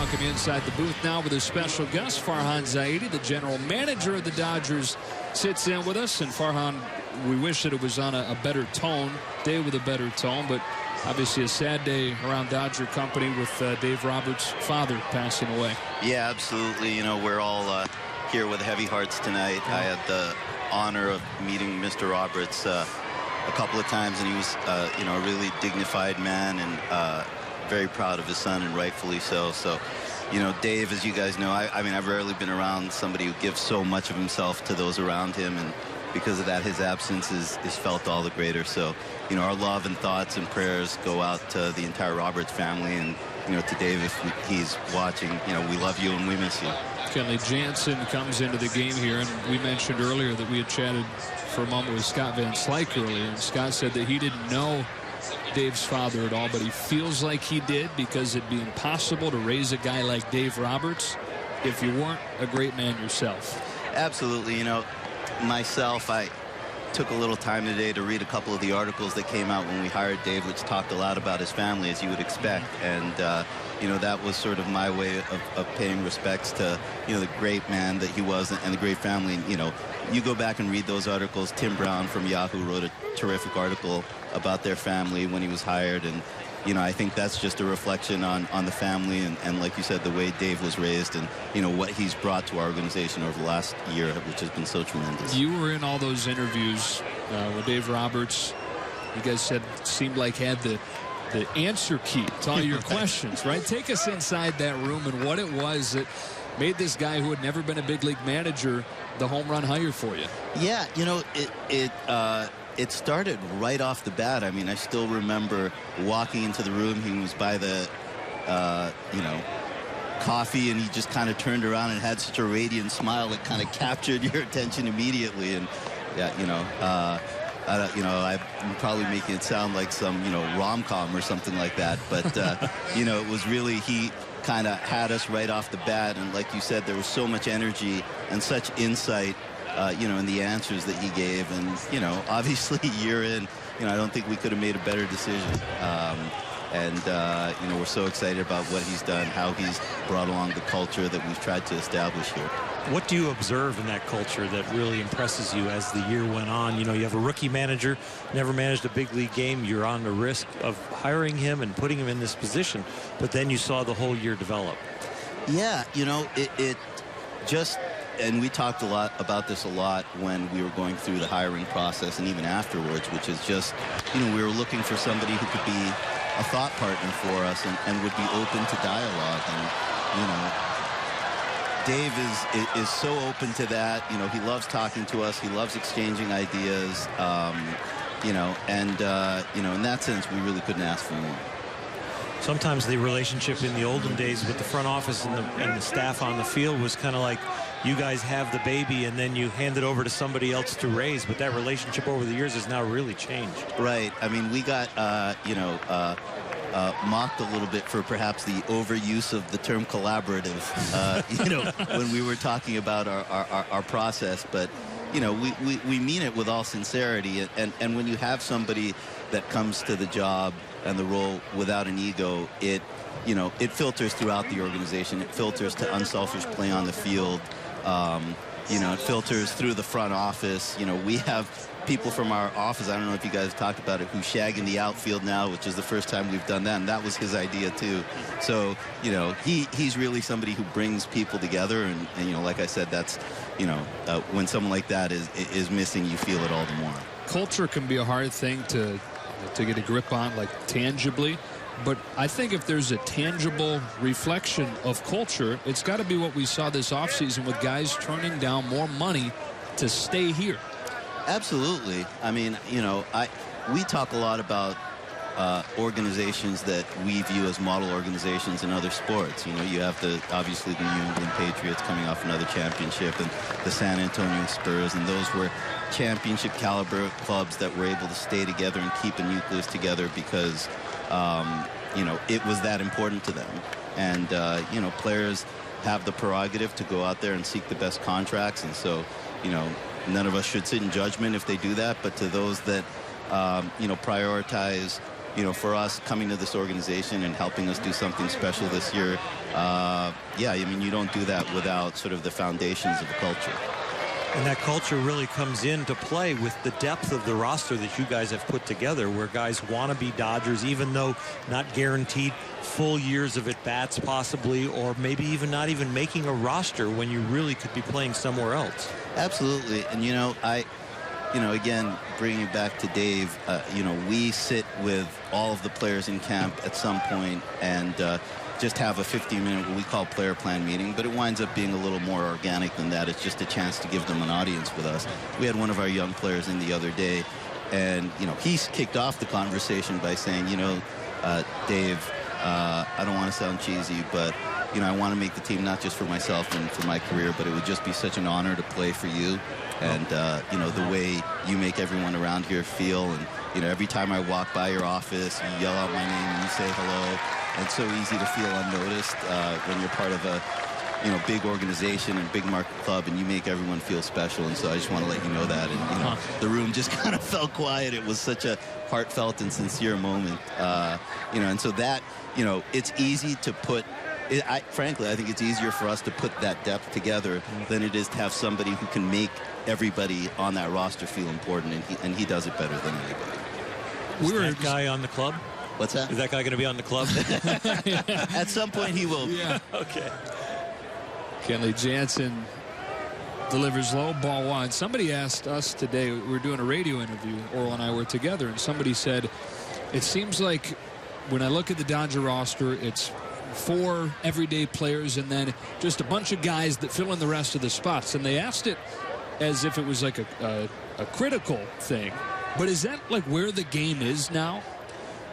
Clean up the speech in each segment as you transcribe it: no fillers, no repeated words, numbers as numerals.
welcome you inside the booth now with a special guest, Farhan Zaidi, the general manager of the Dodgers, sits in with us. And Farhan, we wish that it was on a better tone, day with a better tone, but obviously a sad day around Dodger company with Dave Roberts' father passing away. Yeah, absolutely. You know, we're all here with heavy hearts tonight. I had the honor of meeting Mr. Roberts a couple of times, and he was, you know, a really dignified man and very proud of his son, and rightfully so. So, you know, Dave, as you guys know, I mean, I've rarely been around somebody who gives so much of himself to those around him, and because of that, his absence is felt all the greater. So, you know, our love and thoughts and prayers go out to the entire Roberts family, and, you know, to Dave, if he's watching, you know, we love you and we miss you. Kenley Jansen comes into the game here, and we mentioned earlier that we had chatted for a moment with Scott Van Slyke earlier, and Scott said that he didn't know Dave's father at all, but he feels like he did, because it'd be impossible to raise a guy like Dave Roberts if you weren't a great man yourself. Absolutely. You know, myself, I took a little time today to read a couple of the articles that came out when we hired Dave, which talked a lot about his family, as you would expect. And, you know, that was sort of my way of paying respects to, you know, the great man that he was and the great family. And, you know, you go back and read those articles. Tim Brown from Yahoo wrote a terrific article about their family when he was hired. And, you know, I think that's just a reflection on the family and like you said, the way Dave was raised and, you know, what he's brought to our organization over the last year, which has been so tremendous. You were in all those interviews with Dave Roberts. You guys said seemed like had the answer key to all your questions, right? Take us inside that room and what it was that made this guy who had never been a big league manager the home run hire for you. Yeah, you know, it started right off the bat. I mean, I still remember walking into the room. He was by the, you know, coffee, and he just kind of turned around and had such a radiant smile that kind of captured your attention immediately. And, yeah, you know, you know, I'm probably making it sound like some, you know, rom-com or something like that. But, you know, it was really, he kind of had us right off the bat. And like you said, there was so much energy and such insight, you know, in the answers that he gave. And, you know, obviously a year in, you know, I don't think we could have made a better decision. You know, we're so excited about what he's done, how he's brought along the culture that we've tried to establish here. What do you observe in that culture that really impresses you as the year went on? You know, you have a rookie manager, never managed a big league game. You're on the risk of hiring him and putting him in this position, but then you saw the whole year develop. Yeah, you know, it just, and we talked a lot about this when we were going through the hiring process and even afterwards, which is just, you know, we were looking for somebody who could be a thought partner for us and would be open to dialogue. And, you know, Dave is so open to that. You know, he loves talking to us. He loves exchanging ideas. You know, and, you know, in that sense, we really couldn't ask for more. Sometimes the relationship in the olden days with the front office and the staff on the field was kind of like you guys have the baby and then you hand it over to somebody else to raise. But that relationship over the years has now really changed. Right. I mean, we got, you know, mocked a little bit for perhaps the overuse of the term collaborative, you know, when we were talking about our process. But, you know, we mean it with all sincerity. And when you have somebody that comes to the job and the role without an ego, it, you know, it filters throughout the organization. It filters to unselfish play on the field. You know, it filters through the front office. You know, we have people from our office, I don't know if you guys talked about it, who shag in the outfield now, which is the first time we've done that, and that was his idea too. So, you know, he's really somebody who brings people together, and you know, like I said, that's, you know, when someone like that is missing, you feel it all the more. Culture can be a hard thing to get a grip on, like tangibly, but I think if there's a tangible reflection of culture, it's got to be what we saw this offseason with guys turning down more money to stay here. Absolutely. I mean, you know, we talk a lot about organizations that we view as model organizations in other sports. You know, you have obviously the New England Patriots coming off another championship, and the San Antonio Spurs, and those were championship caliber clubs that were able to stay together and keep a nucleus together because, you know, it was that important to them. And, you know, players have the prerogative to go out there and seek the best contracts. And so, you know, none of us should sit in judgment if they do that. But to those that, you know, prioritize you know, for us coming to this organization and helping us do something special this year, yeah, I mean, you don't do that without sort of the foundations of the culture. And that culture really comes into play with the depth of the roster that you guys have put together, where guys want to be Dodgers, even though not guaranteed full years of at-bats possibly, or maybe even not even making a roster when you really could be playing somewhere else. Absolutely. And, you know, again, bringing it back to Dave, you know, we sit with all of the players in camp at some point and just have a 15-minute what we call player plan meeting, but it winds up being a little more organic than that. It's just a chance to give them an audience with us. We had one of our young players in the other day, and, you know, he's kicked off the conversation by saying, you know, Dave, I don't want to sound cheesy, but, you know, I want to make the team not just for myself and for my career, but it would just be such an honor to play for you. And, you know, the way you make everyone around here feel. And, you know, every time I walk by your office, you yell out my name and you say hello. It's so easy to feel unnoticed when you're part of a, you know, big organization and big market club, and you make everyone feel special. And so I just want to let you know that. And, you know, the room just kind of felt quiet. It was such a heartfelt and sincere moment. You know, and so that, you know, it's easy to put, frankly, I think it's easier for us to put that depth together than it is to have somebody who can make everybody on that roster feel important, and he does it better than anybody. Is that guy on the club? What's that? Is that guy going to be on the club? At some point he will. Yeah. Okay. Kenley Jansen delivers low, ball one. Somebody asked us today, we were doing a radio interview, Oral and I were together, and somebody said, it seems like when I look at the Dodger roster, it's 4 everyday players and then just a bunch of guys that fill in the rest of the spots. And they asked it as if it was like a critical thing. But is that like where the game is now?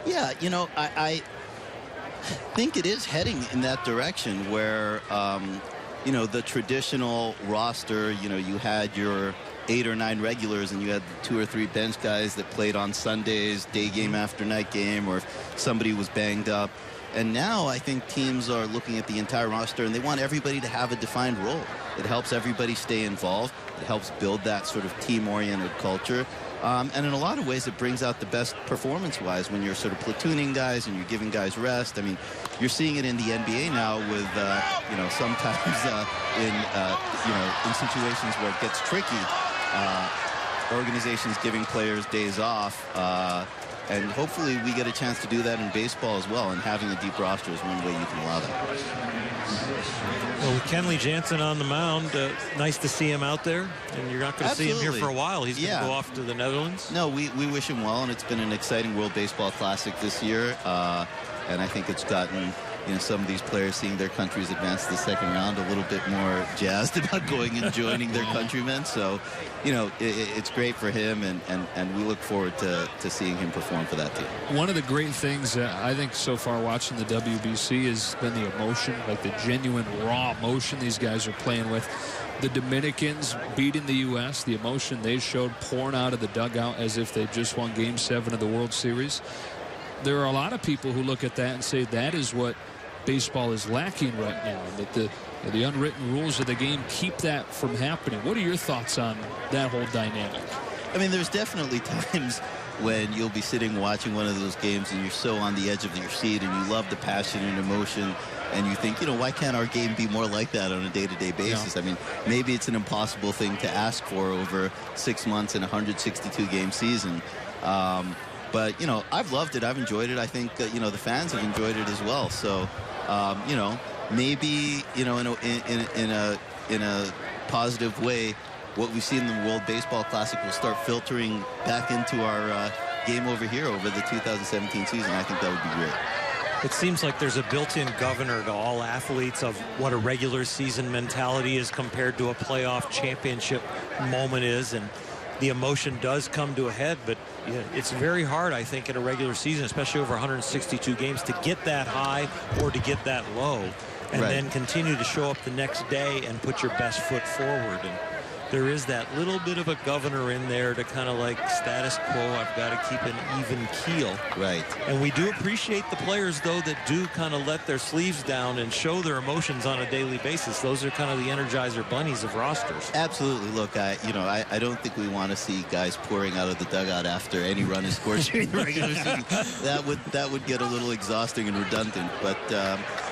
Yeah, you know, I think it is heading in that direction where, you know, the traditional roster, you know, you had your 8 or 9 regulars and you had 2 or 3 bench guys that played on Sundays, day game after night game, or if somebody was banged up. And now I think teams are looking at the entire roster and they want everybody to have a defined role. It helps everybody stay involved. It helps build that sort of team-oriented culture. And in a lot of ways, it brings out the best performance-wise when you're sort of platooning guys and you're giving guys rest. I mean, you're seeing it in the NBA now with, you know, sometimes you know, in situations where it gets tricky, organizations giving players days off. And hopefully we get a chance to do that in baseball as well. And having a deep roster is one way you can allow that. Well, with Kenley Jansen on the mound, nice to see him out there. And you're not going to see him here for a while. He's going to go off to the Netherlands. No, we wish him well. And it's been an exciting World Baseball Classic this year. And I think it's gotten, you know, some of these players seeing their countries advance to the second round a little bit more jazzed about going and joining their countrymen. So, you know, it's great for him, and we look forward to seeing him perform for that team. One of the great things I think so far watching the WBC has been the emotion, like the genuine raw emotion these guys are playing with. The Dominicans beating the U.S., the emotion they showed pouring out of the dugout as if they just won Game 7 of the World Series. There are a lot of people who look at that and say that is what baseball is lacking right now, that the unwritten rules of the game keep that from happening. What are your thoughts on that whole dynamic? I mean, there's definitely times when you'll be sitting watching one of those games and you're so on the edge of your seat and you love the passion and emotion and you think, you know, why can't our game be more like that on a day-to-day basis? Yeah. I mean, maybe it's an impossible thing to ask for over 6 months and a 162-game season. But, you know, I've loved it. I've enjoyed it. I think, you know, the fans have enjoyed it as well. So, you know, maybe, you know, in a positive way, what we've seen in the World Baseball Classic will start filtering back into our game over here over the 2017 season. I think that would be great. It seems like there's a built-in governor to all athletes of what a regular season mentality is compared to a playoff championship moment is, and the emotion does come to a head, but yeah, it's very hard, I think, in a regular season, especially over 162 games, to get that high or to get that low, and then continue to show up the next day and put your best foot forward. And there is that little bit of a governor in there to kind of like status quo. I've got to keep an even keel. Right. And we do appreciate the players, though, that do kind of let their sleeves down and show their emotions on a daily basis. Those are kind of the Energizer bunnies of rosters. Absolutely. Look, I don't think we want to see guys pouring out of the dugout after any run is scored during the regular season. That would get a little exhausting and redundant. But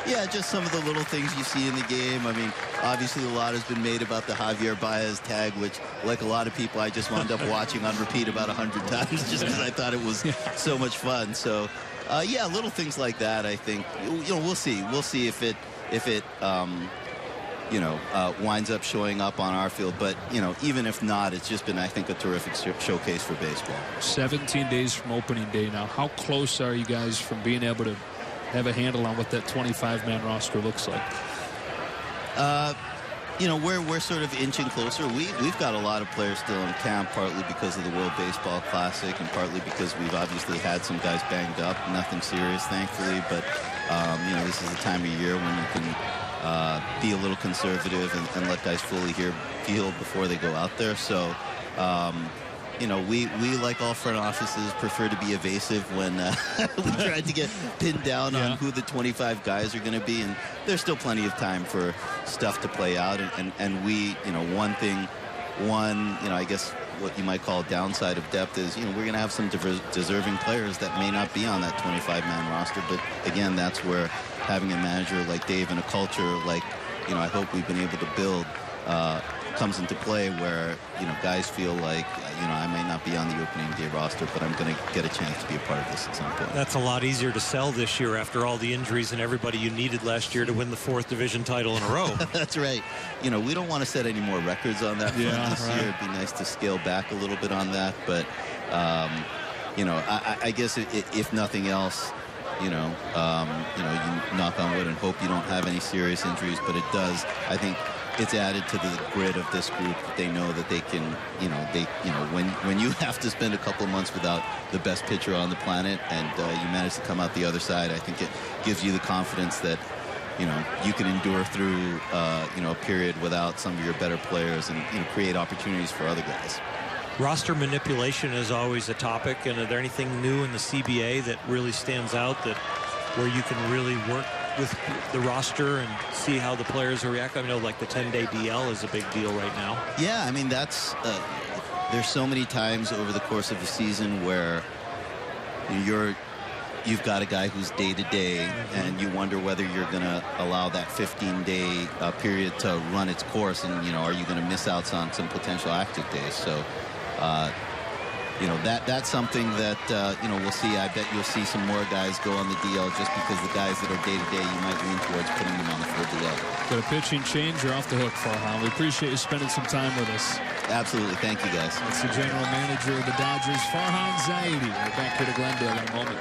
yeah, just some of the little things you see in the game. I mean, obviously a lot has been made about the Javier Baez tag, which, like a lot of people, I just wound up watching on repeat about 100 times just because I thought it was so much fun. So yeah, little things like that. I think we'll see. We'll see if it winds up showing up on our field. But, even if not, it's just been, I think, a terrific showcase for baseball. 17 days from opening day now. How close are you guys from being able to have a handle on what that 25-man roster looks like? We're sort of inching closer. We've got a lot of players still in camp, partly because of the World Baseball Classic and partly because we've obviously had some guys banged up. Nothing serious, thankfully, but, this is the time of year when you can be a little conservative and let guys fully feel before they go out there. So, we, like all front offices, prefer to be evasive when we try to get pinned down on who the 25 guys are going to be. And there's still plenty of time for stuff to play out. And we, I guess what you might call downside of depth is, we're going to have some deserving players that may not be on that 25-man roster. But, again, that's where having a manager like Dave and a culture like, I hope we've been able to build comes into play where, guys feel like, I may not be on the opening day roster, but I'm going to get a chance to be a part of this at some point. That's a lot easier to sell this year after all the injuries and everybody you needed last year to win the 4th division title in a row. That's right. We don't want to set any more records on that front this year. It'd be nice to scale back a little bit on that. But, I guess if nothing else, you knock on wood and hope you don't have any serious injuries, but it does, I think, it's added to the grit of this group. They know that they can, when you have to spend a couple of months without the best pitcher on the planet and you manage to come out the other side, I think it gives you the confidence that, you can endure through, a period without some of your better players and, create opportunities for other guys. Roster manipulation is always a topic. And are there anything new in the CBA that really stands out that where you can really work with the roster and see how the players react? I know like the 10-day DL is a big deal right now. Yeah, I mean, that's there's so many times over the course of a season where you've got a guy who's day-to-day and you wonder whether you're going to allow that 15-day period to run its course, and are you going to miss out on some potential active days? So that's something that, we'll see. I bet you'll see some more guys go on the DL just because the guys that are day-to-day, you might lean towards putting them on the full DL. Got a pitching change, you're off the hook, Farhan. We appreciate you spending some time with us. Absolutely. Thank you, guys. That's the general manager of the Dodgers, Farhan Zaidi. We're back here to Glendale in a moment.